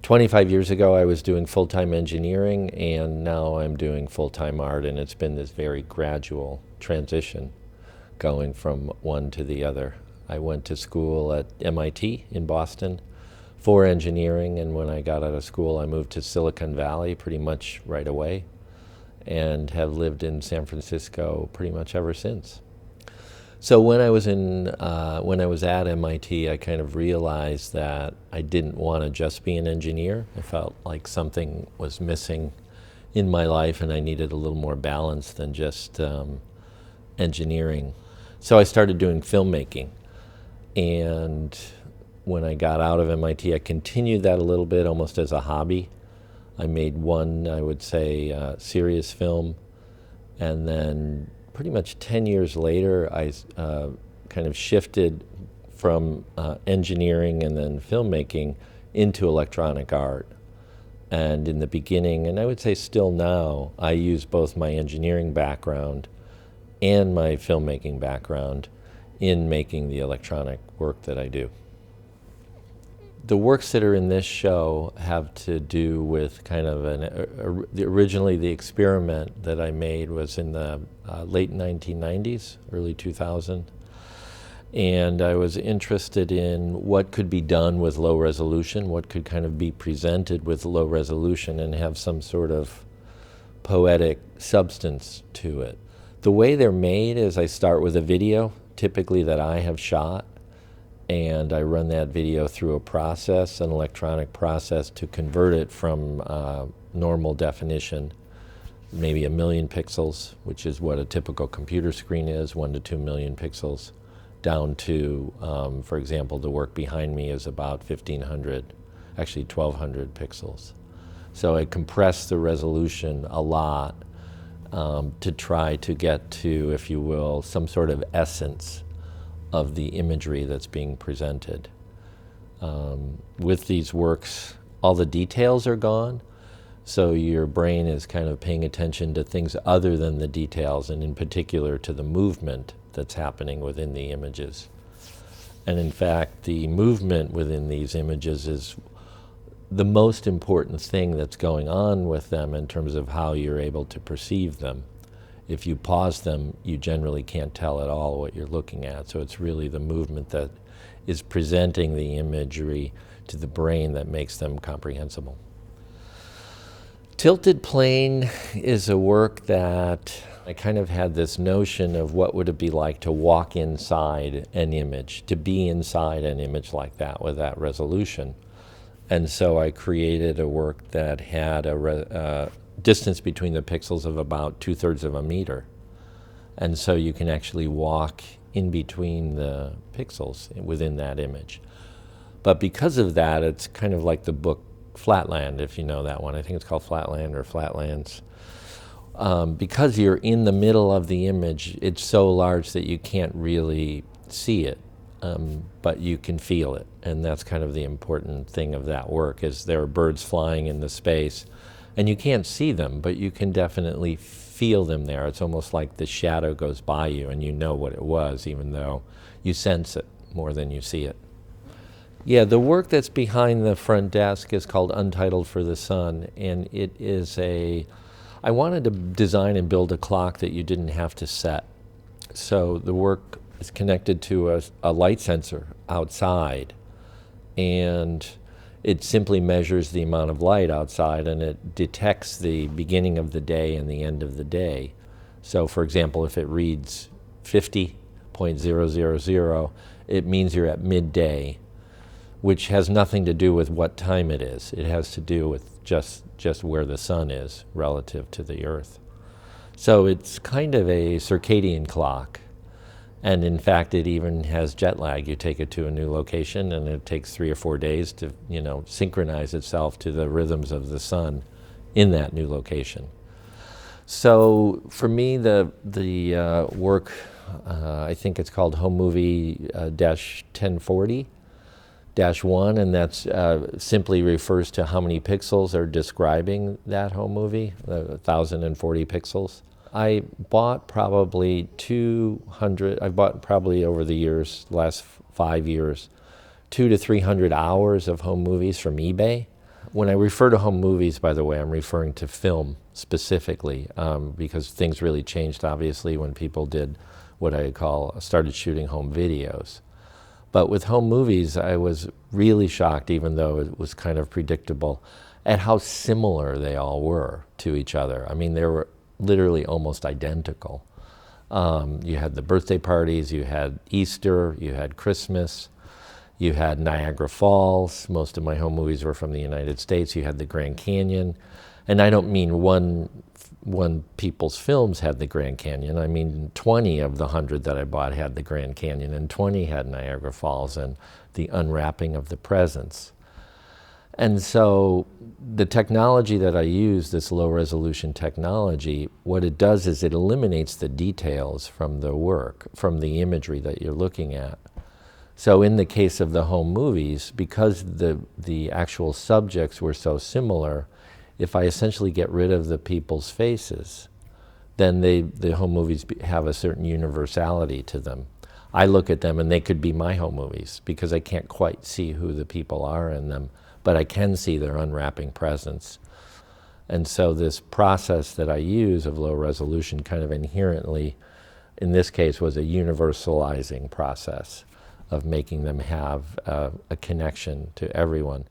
25 years ago, I was doing full-time engineering, and now I'm doing full-time art, and it's been this very gradual transition going from one to the other. I went to school at MIT in Boston for engineering, and when I got out of school, I moved to Silicon Valley pretty much right away, and have lived in San Francisco pretty much ever since. So when I was at MIT, I kind of realized that I didn't want to just be an engineer. I felt like something was missing in my life, and I needed a little more balance than just engineering. So I started doing filmmaking, and when I got out of MIT, I continued that a little bit, almost as a hobby. I made one, I would say, serious film, and then pretty much 10 years later, I kind of shifted from engineering and then filmmaking into electronic art. And in the beginning, and I would say still now, I use both my engineering background and my filmmaking background in making the electronic work that I do. The works that are in this show have to do with kind of originally the experiment that I made was in the late 1990s, early 2000. And I was interested in what could be done with low resolution, what could kind of be presented with low resolution and have some sort of poetic substance to it. The way they're made is I start with a video, typically that I have shot, and I run that video through a process, an electronic process, to convert it from normal definition, maybe 1 million pixels, which is what a typical computer screen is, 1 to 2 million pixels, down to, for example, the work behind me is about 1,500, actually 1,200 pixels. So I compress the resolution a lot to try to get to, if you will, some sort of essence of the imagery that's being presented. With these works, all the details are gone, so your brain is kind of paying attention to things other than the details, and in particular to the movement that's happening within the images. And in fact, the movement within these images is the most important thing that's going on with them in terms of how you're able to perceive them. If you pause them, you generally can't tell at all what you're looking at. So it's really the movement that is presenting the imagery to the brain that makes them comprehensible. Tilted Plane is a work that I kind of had this notion of what would it be like to walk inside an image, to be inside an image like that with that resolution. And so I created a work that had a distance between the pixels of about 2/3 of a meter. And so you can actually walk in between the pixels within that image. But because of that, it's kind of like the book Flatland, if you know that one. I think it's called Flatland or Flatlands. Because you're in the middle of the image, it's so large that you can't really see it, but you can feel it. And that's kind of the important thing of that work, is there are birds flying in the space, and you can't see them, but you can definitely feel them there. It's almost like the shadow goes by you and you know what it was, even though you sense it more than you see it. Yeah, the work that's behind the front desk is called Untitled for the Sun, and it is I wanted to design and build a clock that you didn't have to set. So the work is connected to a light sensor outside, and it simply measures the amount of light outside, and it detects the beginning of the day and the end of the day. So for example, if it reads 50.000, it means you're at midday, which has nothing to do with what time it is. It has to do with just where the sun is relative to the earth. So it's kind of a circadian clock. And in fact, it even has jet lag. You take it to a new location and it takes 3 or 4 days to, synchronize itself to the rhythms of the sun in that new location. So for me, the work, I think it's called Home Movie -1040-1, and that's simply refers to how many pixels are describing that home movie, 1,040 pixels. I bought probably over the years, last 5 years, 200 to 300 hours of home movies from eBay. When I refer to home movies, by the way, I'm referring to film specifically, because things really changed, obviously, when people did what I call, started shooting home videos. But with home movies, I was really shocked, even though it was kind of predictable, at how similar they all were to each other. I mean, they were literally almost identical. You had the birthday parties, you had Easter, you had Christmas, you had Niagara Falls. Most of my home movies were from the United States. You had the Grand Canyon. And I don't mean one people's films had the Grand Canyon. I mean 20 of the 100 that I bought had the Grand Canyon, and 20 had Niagara Falls and the unwrapping of the presents. And so the technology that I use, this low resolution technology, what it does is it eliminates the details from the work, from the imagery that you're looking at. So in the case of the home movies, because the actual subjects were so similar, if I essentially get rid of the people's faces, then the home movies have a certain universality to them. I look at them and they could be my home movies because I can't quite see who the people are in them, but I can see their unwrapping presence. And so this process that I use of low resolution kind of inherently, in this case, was a universalizing process of making them have a connection to everyone.